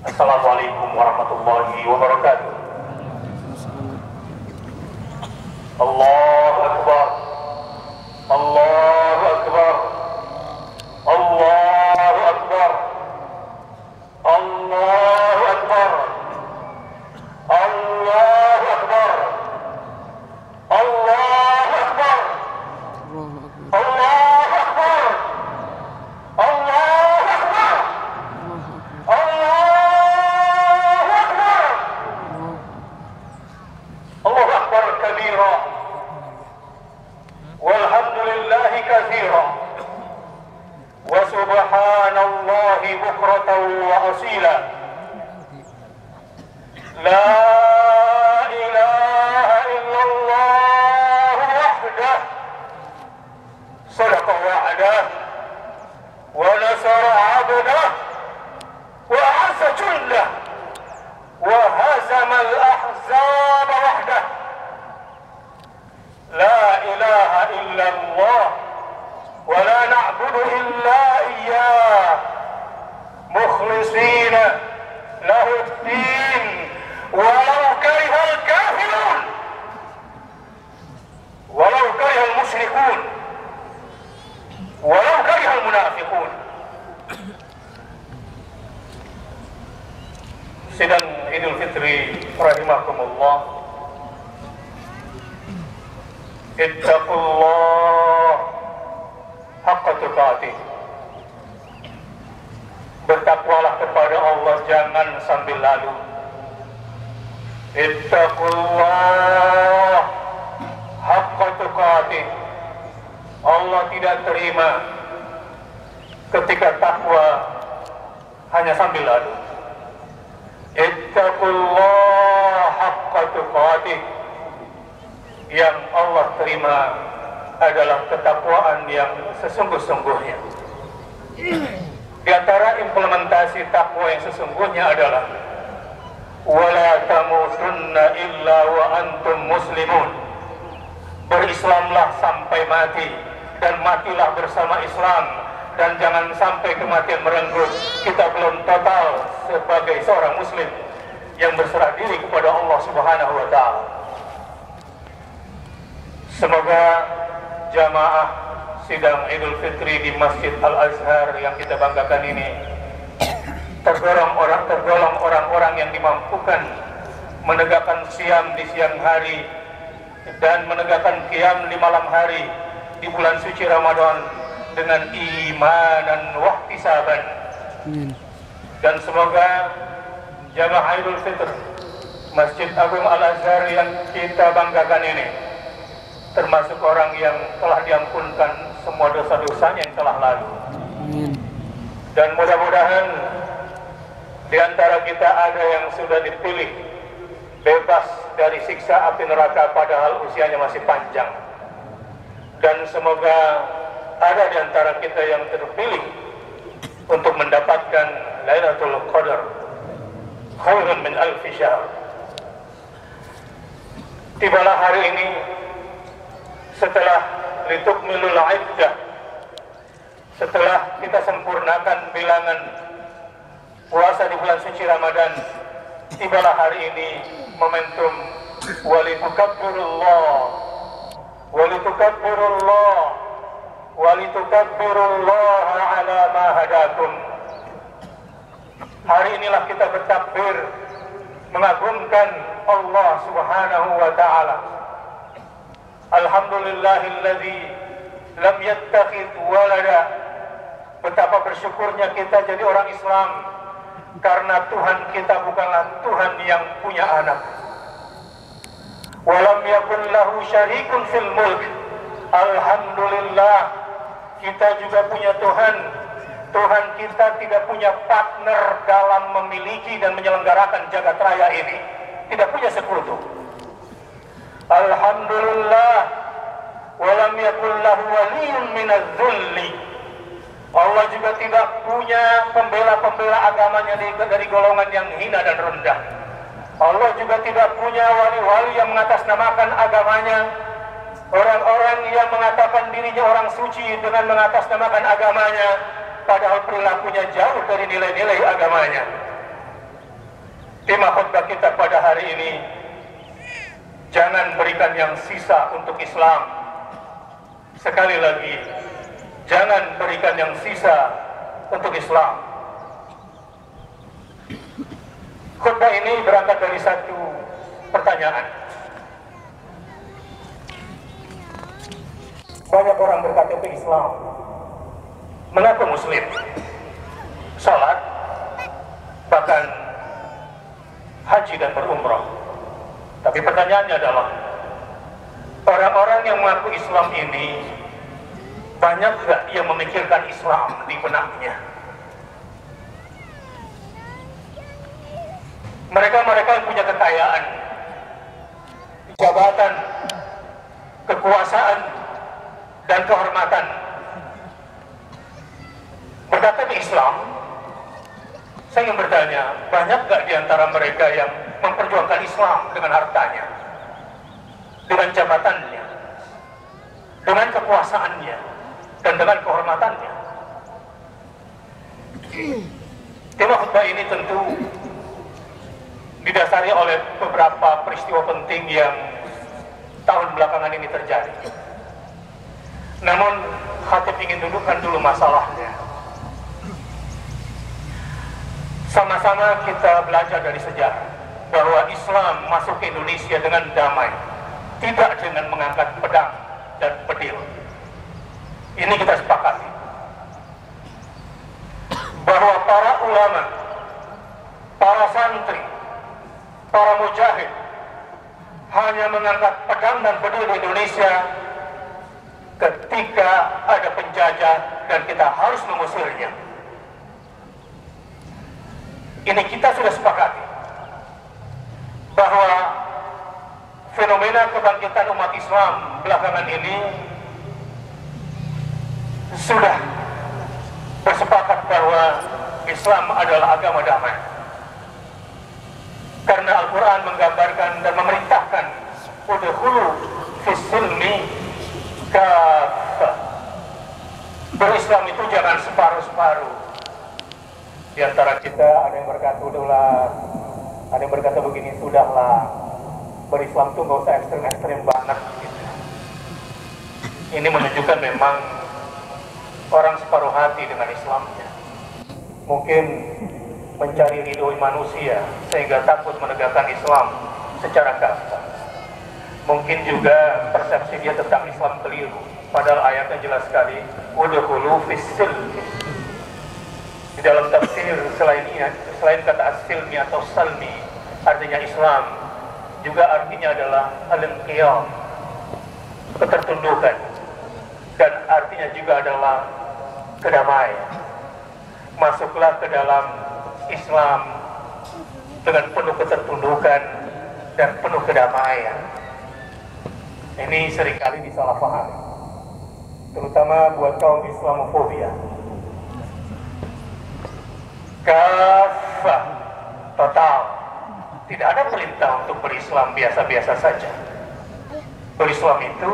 Assalamualaikum warahmatullahi wabarakatuh. Allahu Akbar, Allahu Akbar, Allahu Akbar, Allahu Akbar, Allahu Akbar, Allahu Akbar, Allahu Akbar, Allahu Akbar, Allahu Akbar, Allahu Akbar kabira, walhamdulillahi katsira, wa subhanallahi bukratan wa asila. La ilaha illallah wahdah, sadaqa wa'dah, wa nasara 'abdah, wa 'azza jundah, wa hazama al-ahzab wahdah. La ilaha illallah wa la na'budu illa iyyah, mukhlishina lahu ad-din walau karihal kafirun, walau karihal musyrikun, walau karihal munafiqun. Sidang Idul Fitri rahimakumullah. Ittaqullah haqqa tuqatih. Bertakwalah kepada Allah, jangan sambil lalu. Ittaqullah haqqa tuqatih. Allah tidak terima ketika takwa hanya sambil lalu. Ittaqullah haqqa tuqatih. Yang Allah terima adalah ketakwaan yang sesungguh-sungguhnya. Di antara implementasi takwa yang sesungguhnya adalah wala tamutunna illa wa antum muslimun. Berislamlah sampai mati dan matilah bersama Islam, dan jangan sampai kematian merenggut kita belum total sebagai seorang muslim yang berserah diri kepada Allah Subhanahu wa taala. Semoga jamaah sidang Idul Fitri di Masjid Al-Azhar yang kita banggakan ini tergolong orang-orang yang dimampukan menegakkan siam di siang hari dan menegakkan qiyam di malam hari di bulan suci Ramadan dengan iman dan wahtisaban. Dan semoga jamaah Idul Fitr Masjid Agung Al-Azhar yang kita banggakan ini termasuk orang yang telah diampunkan semua dosa-dosanya yang telah lalu. Dan mudah-mudahan di antara kita ada yang sudah dipilih bebas dari siksa api neraka padahal usianya masih panjang. Dan semoga ada di antara kita yang terpilih untuk mendapatkan Lailatul Qadar khairun min alfi syahr. Tibalah hari ini setelah litukmilul iddah, setelah kita sempurnakan bilangan puasa di bulan suci Ramadan, tibalah hari ini momentum walitukabbirullah, walitukabbirullah, walitukabbirullah ala ma hadakum. Hari inilah kita bertakbir mengagungkan Allah Subhanahu wa taala. Alhamdulillahilladzi lam yattakhidh walada. Betapa bersyukurnya kita jadi orang Islam, karena Tuhan kita bukanlah Tuhan yang punya anak. Walam yakun lahu syarikun fil mulk. Alhamdulillah kita juga punya Tuhan. Tuhan kita tidak punya partner dalam memiliki dan menyelenggarakan jagat raya ini. Tidak punya sekutu. Alhamdulillah walam yakul lahu waliyyun minadz zulli. Allah juga tidak punya pembela-pembela agamanya dari golongan yang hina dan rendah. Allah juga tidak punya wali-wali yang mengatasnamakan agamanya, orang-orang yang mengatakan dirinya orang suci dengan mengatasnamakan agamanya. padahal perilakunya jauh dari nilai-nilai agamanya. Tema khutbah kita pada hari ini, jangan berikan yang sisa untuk Islam. Sekali lagi, jangan berikan yang sisa untuk Islam. Khutbah ini berangkat dari satu pertanyaan. Banyak orang berKTP Islam, mengaku Muslim, salat, bahkan haji dan berumrah. Tapi pertanyaannya adalah, orang-orang yang mengaku Islam ini, banyak nggak dia memikirkan Islam di benaknya? Mereka-mereka yang punya kekayaan, jabatan, kekuasaan, dan kehormatan, berKTP Islam, saya ingin bertanya, banyak nggak di antara mereka yang memperjuangkan Islam dengan hartanya, dengan jabatannya, dengan kekuasaannya, dan dengan kehormatannya? Tema khutbah ini tentu didasari oleh beberapa peristiwa penting yang tahun belakangan ini terjadi. Namun, khatib ingin dudukkan dulu masalahnya. Sama-sama kita belajar dari sejarah bahwa Islam masuk ke Indonesia dengan damai, tidak dengan mengangkat pedang dan pedil. Ini kita sepakati. Bahwa para ulama, para santri, para mujahid hanya mengangkat pedang dan pedil di Indonesia ketika ada penjajah dan kita harus mengusirnya. Ini kita sudah sepakati bahwa fenomena kebangkitan umat Islam belakangan ini sudah bersepakat bahwa Islam adalah agama damai. Karena Al-Quran menggambarkan dan memerintahkan udkhulu fis-silmi kafah. Berislam itu jangan separuh-separuh. Di antara kita ada yang berkata udahlah, ada yang berkata begini, sudahlah, berislam tuh nggak usah ekstrem-ekstrem banget gitu. Ini menunjukkan memang orang separuh hati dengan Islamnya, mungkin mencari ridho manusia sehingga takut menegakkan Islam secara kafah. Mungkin juga persepsi dia tentang Islam keliru, padahal ayatnya jelas sekali, udkhulu fis-silmi. Di dalam tafsir selain kata as-silmi atau salmi, artinya Islam, juga artinya adalah al-inqiyad, ketertundukan, dan artinya juga adalah kedamaian. Masuklah ke dalam Islam dengan penuh ketertundukan dan penuh kedamaian. Ini seringkali disalahpahami, terutama buat kaum Islamofobia. Kafah, total, tidak ada perintah untuk berislam biasa-biasa saja. Berislam itu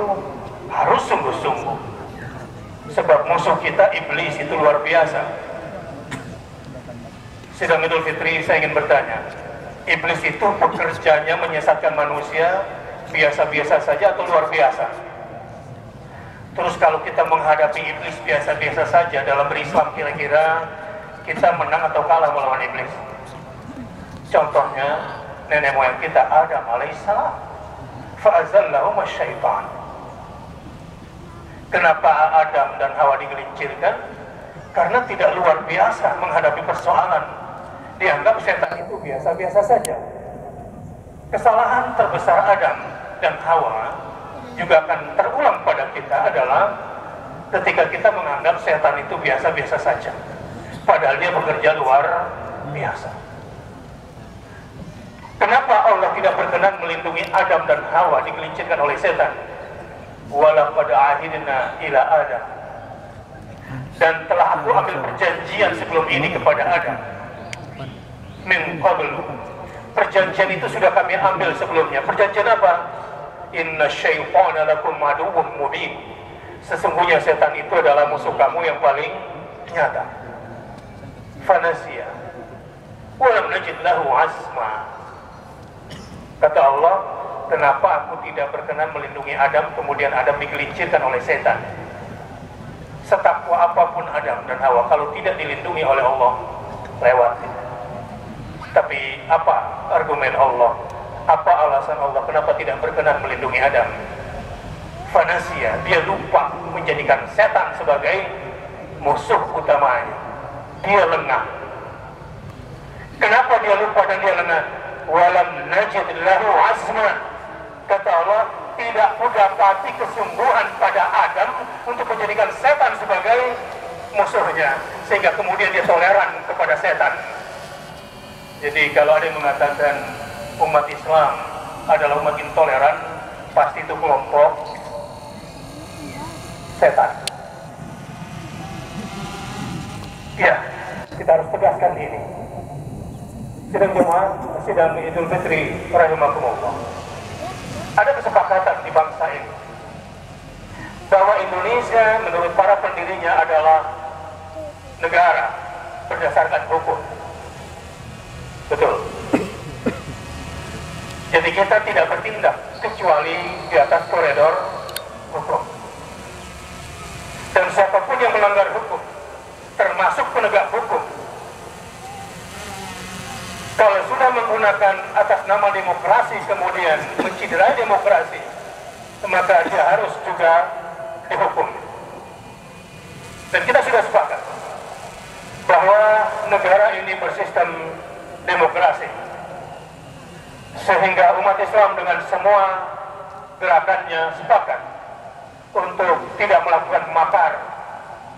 harus sungguh-sungguh, sebab musuh kita iblis itu luar biasa. Sidang Idul Fitri, saya ingin bertanya, iblis itu pekerjaannya menyesatkan manusia biasa-biasa saja atau luar biasa? Terus kalau kita menghadapi iblis biasa-biasa saja dalam berislam, kira-kira kita menang atau kalah melawan iblis? Contohnya nenek moyang kita Adam alaihissalam, fa'azallahum asyaitan. Kenapa Adam dan Hawa digelincirkan? Karena tidak luar biasa menghadapi persoalan. Dianggap setan itu biasa-biasa saja. Kesalahan terbesar Adam dan Hawa juga akan terulang pada kita adalah ketika kita menganggap setan itu biasa-biasa saja, padahal dia bekerja luar biasa. Kenapa Allah tidak berkenan melindungi Adam dan Hawa digelincirkan oleh setan? Walaqad ahidna ila Adam, dan telah aku ambil perjanjian sebelum ini kepada Adam. Min qablu, perjanjian itu sudah kami ambil sebelumnya. Perjanjian apa? Inna syaitana lakum aduwwun mubin. Sesungguhnya setan itu adalah musuh kamu yang paling nyata. fanasiya walam najid lahu azma. Kata Allah, kenapa aku tidak berkenan melindungi Adam, kemudian Adam digelincirkan oleh setan. Setakwa apapun Adam dan Hawa, kalau tidak dilindungi oleh Allah, lewat. Tapi apa argumen Allah? Apa alasan Allah kenapa tidak berkenan melindungi Adam? Fanasiya, dia lupa menjadikan setan sebagai musuh utamanya. Dia lengah. Kenapa dia lupa dan dia lengah? Walam najid lahu azma. Kata Allah, tidak kudapati kesungguhan pada Adam untuk menjadikan setan sebagai musuhnya, sehingga kemudian dia toleran kepada setan. Jadi kalau ada yang mengatakan umat Islam adalah umat intoleran, pasti itu kelompok setan. Ya, kita harus tegaskan ini. Sidang Jumat, sidang Idul Fitri, rahimakumullah. Ada kesepakatan di bangsa ini bahwa Indonesia menurut para pendirinya adalah negara berdasarkan hukum. Betul. Jadi kita tidak bertindak kecuali di atas koridor hukum. Dan siapapun yang melanggar hukum, termasuk penegak hukum, kalau sudah menggunakan atas nama demokrasi kemudian menciderai demokrasi, maka dia harus juga dihukum. Dan kita sudah sepakat bahwa negara ini bersistem demokrasi, sehingga umat Islam dengan semua gerakannya sepakat untuk tidak melakukan makar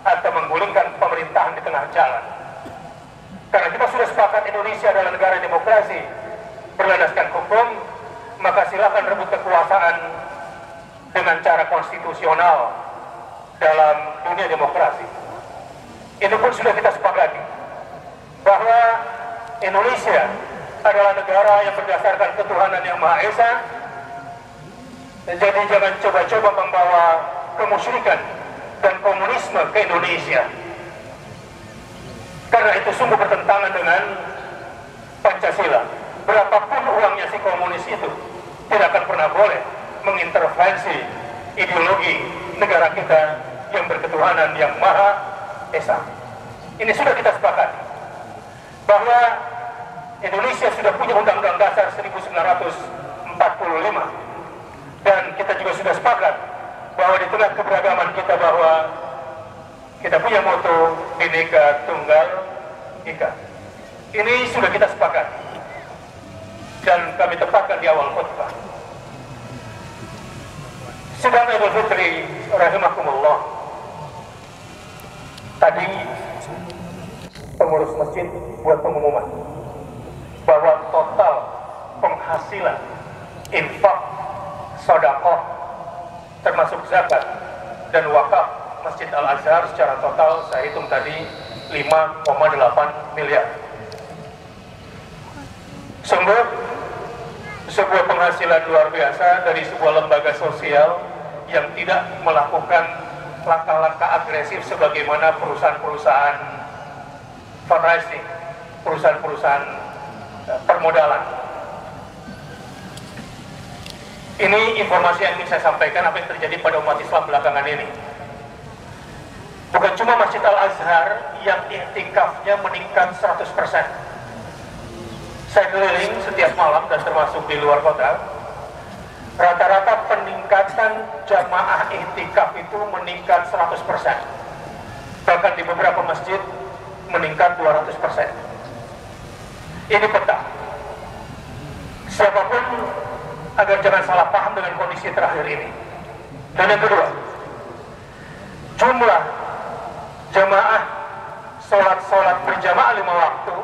atau menggulingkan pemerintahan di tengah jalan. Karena kita sudah sepakat Indonesia adalah negara demokrasi berlandaskan hukum, maka silakan rebut kekuasaan dengan cara konstitusional dalam dunia demokrasi. Itu pun sudah kita sepakati bahwa Indonesia adalah negara yang berdasarkan ketuhanan yang Maha Esa. Jadi jangan coba-coba membawa kemusyrikan dan komunisme ke Indonesia, karena itu sungguh bertentangan dengan Pancasila. Berapapun uangnya si komunis itu tidak akan pernah boleh mengintervensi ideologi negara kita yang berketuhanan yang Maha Esa. Ini sudah kita sepakati bahwa Indonesia sudah punya Undang-Undang Dasar 1945, dan kita juga sudah sepakat bahwa di tengah keberagaman kita bahwa kita punya moto Bhinneka Tunggal Ika. Ini sudah kita sepakat dan kami tempatkan di awal khutbah. Sidang Idul Fitri rahimakumullah, tadi pengurus masjid buat pengumuman bahwa total penghasilan infak, sedekah, termasuk zakat dan wakaf Masjid Al-Azhar secara total saya hitung tadi 5,8 miliar. Sungguh sebuah penghasilan luar biasa dari sebuah lembaga sosial yang tidak melakukan langkah-langkah agresif sebagaimana perusahaan-perusahaan fundraising, perusahaan-perusahaan permodalan. Ini informasi yang ingin saya sampaikan apa yang terjadi pada umat Islam belakangan ini. Bukan cuma Masjid Al-Azhar yang iktikafnya meningkat 100%. Saya keliling setiap malam dan termasuk di luar kota. Rata-rata peningkatan jamaah iktikaf itu meningkat 100%. Bahkan di beberapa masjid meningkat 200%. Ini peta. Siapapun agar jangan salah paham dengan kondisi terakhir ini. Dan yang kedua, jumlah jamaah sholat berjamaah 5 waktu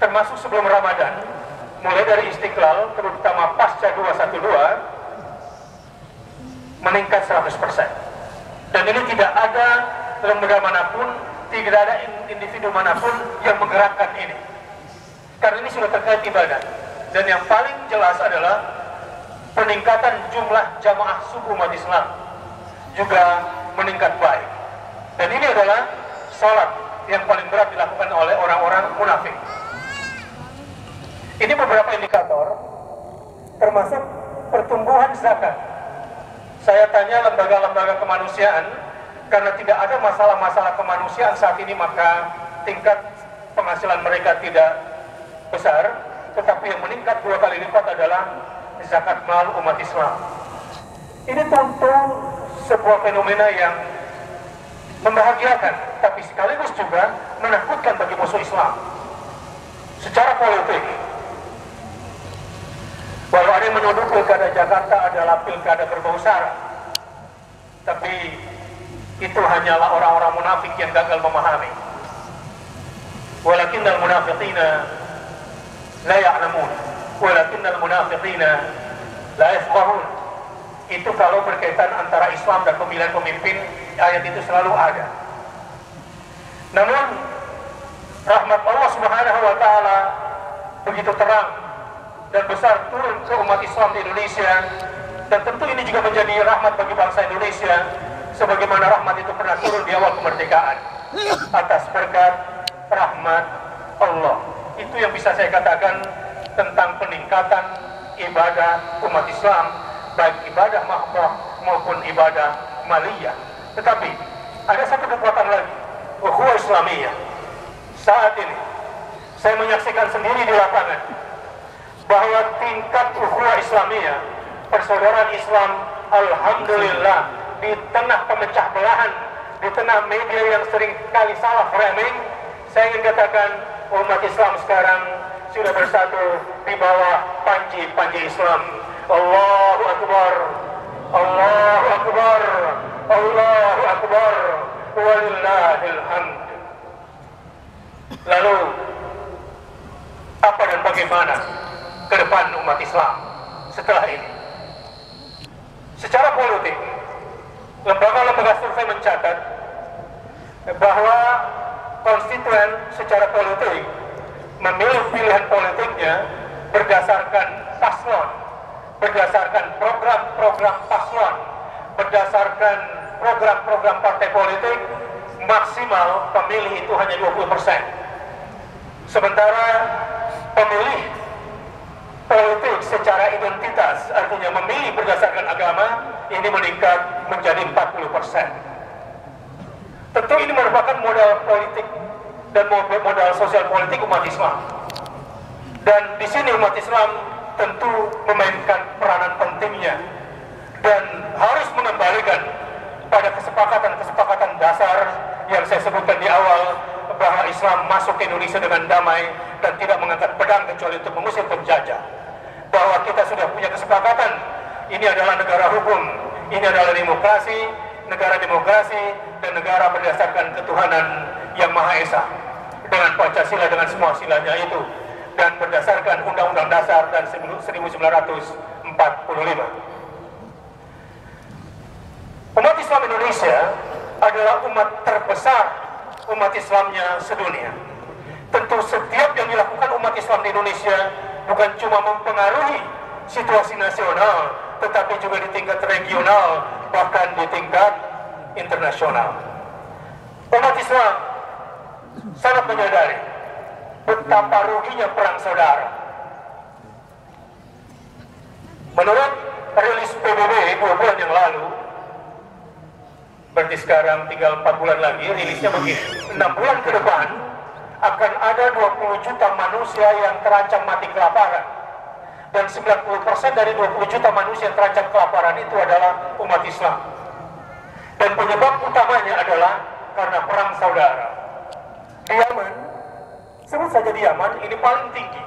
termasuk sebelum Ramadan, mulai dari Istiqlal terutama pasca 212 meningkat 100%. Dan ini tidak ada lembaga manapun, tidak ada individu manapun yang menggerakkan ini, karena ini sudah terkait ibadah. Dan yang paling jelas adalah peningkatan jumlah jamaah subuh umat Islam juga meningkat baik. Dan ini adalah sholat yang paling berat dilakukan oleh orang-orang munafik. Ini beberapa indikator, termasuk pertumbuhan zakat. Saya tanya lembaga-lembaga kemanusiaan, karena tidak ada masalah-masalah kemanusiaan saat ini, maka tingkat penghasilan mereka tidak besar, tetapi yang meningkat 2 kali lipat adalah zakat mal umat Islam. Ini tentu sebuah fenomena yang membahagiakan, tapi sekaligus juga menakutkan bagi musuh Islam. Secara politik, walau ada yang menuduh pilkada Jakarta adalah pilkada berbau sara, tapi itu hanyalah orang-orang munafik yang gagal memahami. Walakinnal munafiqina la ya'lamun, walakinnal munafiqina la yafqahun. Itu kalau berkaitan antara Islam dan pemilihan pemimpin, ayat itu selalu ada. Namun rahmat Allah Subhanahu wa taala begitu terang dan besar turun ke umat Islam di Indonesia, dan tentu ini juga menjadi rahmat bagi bangsa Indonesia, sebagaimana rahmat itu pernah turun di awal kemerdekaan. Atas berkat rahmat Allah, itu yang bisa saya katakan tentang peningkatan ibadah umat Islam, baik ibadah mahdoh maupun ibadah maliyah. Tetapi ada satu kekuatan lagi, ukhuwah Islamiyah. Saat ini saya menyaksikan sendiri di lapangan bahwa tingkat ukhuwah Islamiyah, persaudaraan Islam, alhamdulillah, di tengah pemecah belahan, di tengah media yang sering kali salah framing, saya ingin katakan umat Islam sekarang sudah bersatu di bawah panji Islam. Allahu Akbar, Allahu Akbar, Allahu Akbar, walillahil hamd. Lalu apa dan bagaimana ke depan umat Islam setelah ini? Secara politik, lembaga-lembaga survei mencatat bahwa konstituen secara politik memilih pilihan politiknya berdasarkan paslon, berdasarkan program-program paslon, berdasarkan program-program partai politik. Maksimal pemilih itu hanya 20%. Sementara pemilih politik secara identitas, artinya memilih berdasarkan agama, ini meningkat menjadi 40%. Tentu ini merupakan modal politik dan modal sosial politik umat Islam. Dan di sini umat Islam tentu memainkan peranan pentingnya dan harus mengembalikan pada kesepakatan-kesepakatan dasar yang saya sebutkan di awal, bahwa Islam masuk ke Indonesia dengan damai dan tidak mengangkat pedang kecuali untuk mengusir penjajah. Bahwa kita sudah punya kesepakatan, ini adalah negara hukum, ini adalah demokrasi, negara demokrasi, dan negara berdasarkan ketuhanan yang Maha Esa, dengan Pancasila, dengan semua silanya itu, dan berdasarkan Undang-Undang Dasar dan 1945. Umat Islam Indonesia adalah umat terbesar, umat Islamnya sedunia. Tentu setiap yang dilakukan umat Islam di Indonesia bukan cuma mempengaruhi situasi nasional, tetapi juga di tingkat regional, bahkan di tingkat internasional. Umat Islam sangat menyadari betapa ruginya perang saudara. Menurut rilis PBB 2 bulan yang lalu, berarti sekarang tinggal 4 bulan lagi, rilisnya begini, 6 bulan ke depan akan ada 20 juta manusia yang terancam mati kelaparan, dan 90% dari 20 juta manusia yang terancam kelaparan itu adalah umat Islam. Dan penyebab utamanya adalah karena perang saudara. Di Yaman, sebut saja di Yaman, ini paling tinggi.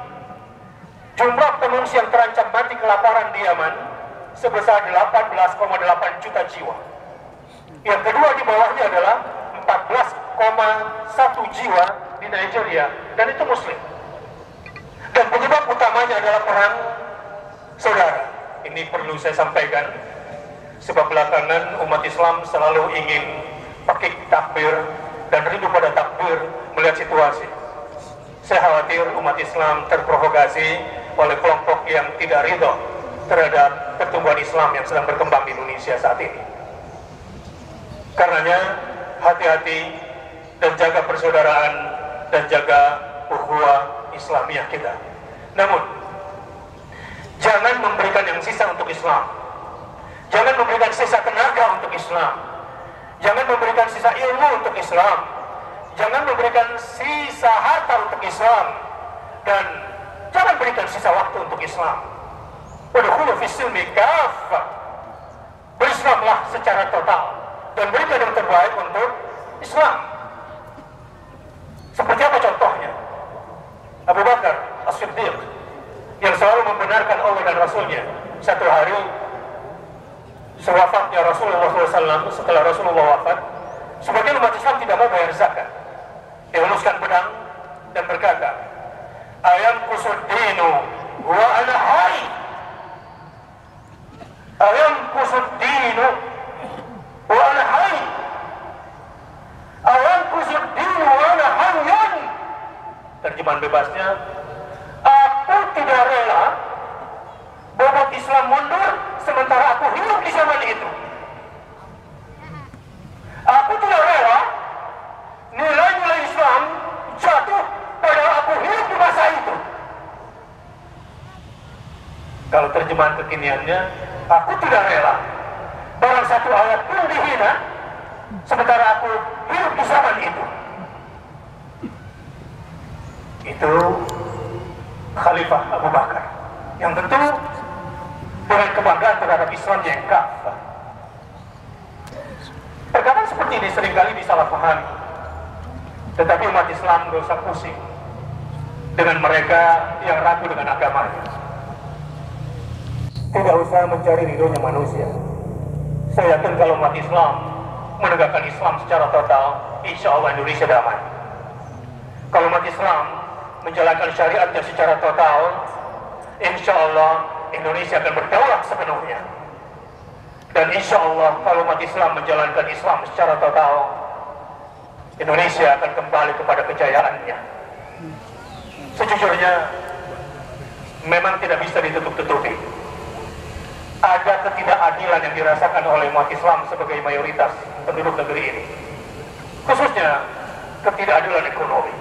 Jumlah pengungsi yang terancam mati kelaparan di Yaman sebesar 18,8 juta jiwa. Yang kedua di bawahnya adalah 14,1 jiwa di Nigeria, dan itu Muslim. Dan penyebab utamanya adalah perang saudara. Ini perlu saya sampaikan, sebab belakangan umat Islam selalu ingin pakai takbir dan rindu pada takbir melihat situasi. Saya khawatir umat Islam terprovokasi oleh kelompok yang tidak ridho terhadap pertumbuhan Islam yang sedang berkembang di Indonesia saat ini. Karenanya hati-hati dan jaga persaudaraan dan jaga ukhuwah Islamiyah kita. Namun jangan memberikan yang sisa untuk Islam. Jangan memberikan sisa tenaga untuk Islam. Jangan memberikan sisa ilmu untuk Islam. Jangan memberikan sisa harta untuk Islam. Dan jangan berikan sisa waktu untuk Islam. Wadkhulu fis-silmi kaffah. Berislamlah secara total dan berikan yang terbaik untuk Islam. Seperti apa contohnya? Abu Bakar As-Siddiq yang selalu membenarkan Allah dan Rasulnya. Satu hari sewafatnya Rasulullah SAW, setelah Rasulullah wafat, sebagian umat Islam tidak mau bayar zakat. Dia meluskan pedang dan berkata, ayam kusuddinu wa ana hayy. Ayam kusuddinu wa ana hayy. Ayam kusuddinu wa ana hayyun. Terjemahan bebasnya, aku tidak rela bobot Islam mundur sementara aku hidup di zaman itu. Aku tidak rela nilai-nilai Islam jatuh padahal aku hidup di masa itu. Kalau terjemahan kekiniannya, aku tidak rela barang satu ayat pun dihina sementara aku hidup di zaman itu. Itu Khalifah Abu Bakar yang tentu dengan kebanggaan terhadap Islam yang kafah. Perkataan seperti ini seringkali disalahpahami, tetapi umat Islam gak usah pusing dengan mereka yang ragu dengan agamanya. Tidak usah mencari ridhonya manusia. Saya yakin kalau umat Islam menegakkan Islam secara total, insya Allah Indonesia damai. Kalau umat Islam menjalankan syariatnya secara total, insya Allah Indonesia akan berdaulat sepenuhnya. Dan insya Allah kalau umat Islam menjalankan Islam secara total, Indonesia akan kembali kepada kejayaannya. Sejujurnya memang tidak bisa ditutup-tutupi. Ada ketidakadilan yang dirasakan oleh umat Islam sebagai mayoritas penduduk negeri ini, khususnya ketidakadilan ekonomi.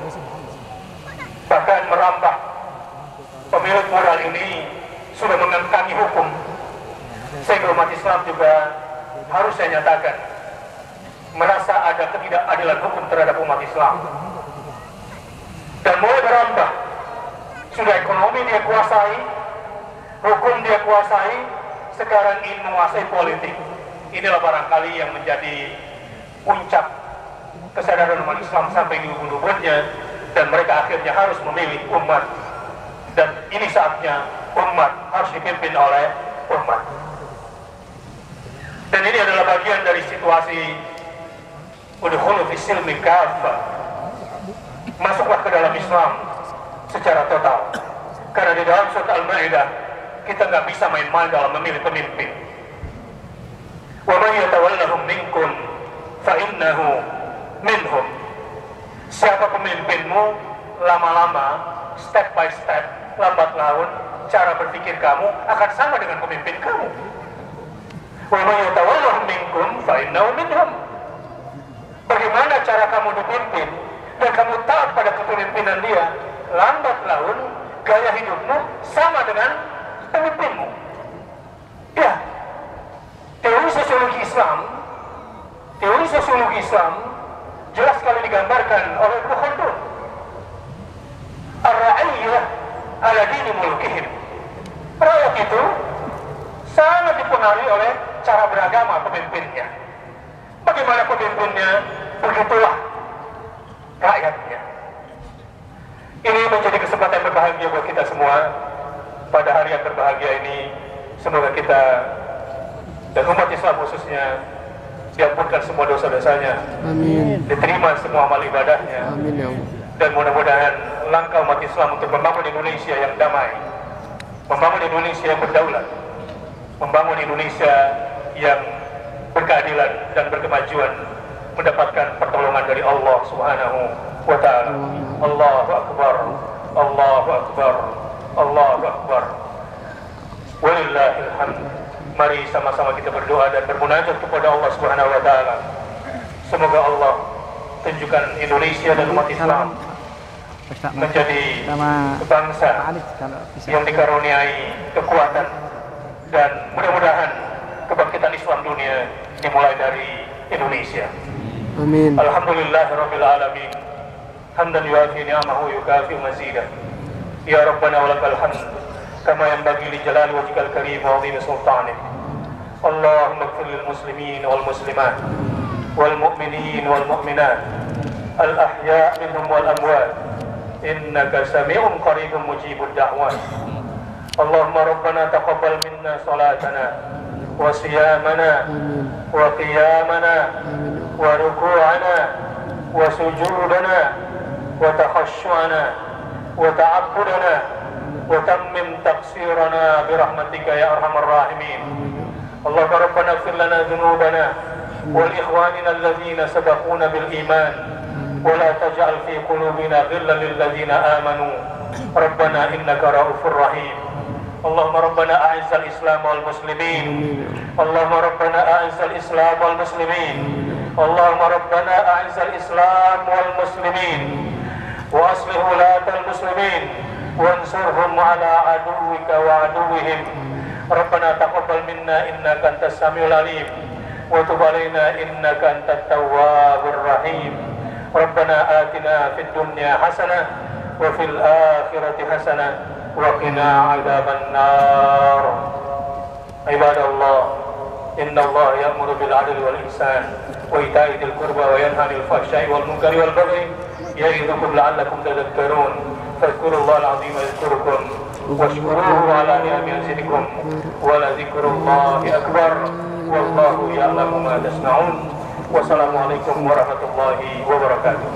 Bahkan merambah pemilik modal ini sudah mengentangi hukum, sehingga umat Islam juga harus saya nyatakan merasa ada ketidakadilan hukum terhadap umat Islam. Dan mulai berambah, sudah ekonomi dia kuasai, hukum dia kuasai, sekarang ingin menguasai politik. Inilah barangkali yang menjadi puncak kesadaran umat Islam sampai di ubun-ubunnya, dan mereka akhirnya harus memilih umat. Dan ini saatnya umat harus dipimpin oleh umat. Dan ini adalah bagian dari situasi udkhulu fis-silmi kaffah. Masuklah ke dalam Islam secara total. Karena di dalam surat Al-Maidah kita nggak bisa main-main dalam memilih pemimpin. Wa man yatawallahum minkum fa innahu minhum. Siapa pemimpinmu, lama-lama, step by step, lambat laun, cara berpikir kamu akan sama dengan pemimpin kamu. Wa man yatawallahum minkum fa innahu minhum. Bagaimana cara kamu dipimpin dan kamu taat pada kepemimpinan dia, lambat laun gaya hidupmu sama dengan pemimpinmu. Ya, teori sosiologi Islam jelas sekali digambarkan oleh Ibnu Khaldun. Ar-ra'iyyah ala dini mulukihim. Rakyat itu sangat dipengaruhi oleh cara beragama pemimpinnya. Bagaimana pemimpinnya, begitulah rakyatnya. Ini menjadi kesempatan berbahagia buat kita semua. Pada hari yang berbahagia ini, semoga kita dan umat Islam khususnya diampunkan semua dosa-dosanya. Amin. Diterima semua amal ibadahnya. Amin ya Allah. Dan mudah-mudahan langkah umat Islam untuk membangun Indonesia yang damai, membangun Indonesia yang berdaulat, membangun Indonesia yang berkeadilan dan berkemajuan, mendapatkan pertolongan dari Allah Subhanahu wa Ta'ala. Allahu Akbar, Allahu Akbar, Allahu Akbar. Walillahil hamd. Mari sama-sama kita berdoa dan bermunajat kepada Allah Subhanahu wa Ta'ala. Semoga Allah tunjukkan Indonesia dan umat Islam menjadi bangsa yang dikaruniai kekuatan, dan mudah-mudahan kebangkitan Islam dunia dimulai dari Indonesia. Amin. Alhamdulillahirabbil alamin. Hamdan yuafi ni'amahu yukafi mazidah. Ya Rabbana walakal hamd kama yanbaghi li jalali wajhikal karim wa 'azimi sultanik. Allahumma ighfir lil muslimin wal muslimat wal mu'minin wal mu'minat al ahya' minhum wal amwat innaka sami'un qaribun mujibud da'wat. Allahumma rabbana taqabbal minna salatana wa siyamana wa qiyamana wa ruku'ana wa sujudana wa takhashshu'ana wa ta'abbudana wa tammim taqsirana birahmatika ya arhamar rahimin. Allahumma rabbana ighfir lana dhunubana wal ikhwanina alladhina sabaquna bil iman wa la taj'al fi qulubina ghillan lil ladzina amanu rabbana innaka ra'ufur rahim. Allahumma rabbana a'izzal islam wal muslimin. Allahumma rabbana a'izzal islam wal muslimin. Allahumma rabbana a'izzal islam wal muslimin wa aslih wulatal muslimin wansurhum ala aduwika wa aduwwihim. Rabbana taqabbal minna innaka antas samiul alim wa tub alaina innaka antat tawwabur rahim. Rabbana atina fid dunya hasanah wa fil akhirati hasanah wa qina adzaban nar. Ibadallah, innallaha ya'muru bil 'adli wal ihsan wa ita'i dzil qurba wa yanha 'anil fahsya'i wal munkari wal baghi ya'idzukum la'allakum tadhakkarun. Fadhkurullahal 'azima yadhkurukum washkuruhu 'ala ni'amihi yazidkum wa la dzikrullahi akbar wallahu ya'lamu ma tasna'un. Wassalamualaikum warahmatullahi wabarakatuh.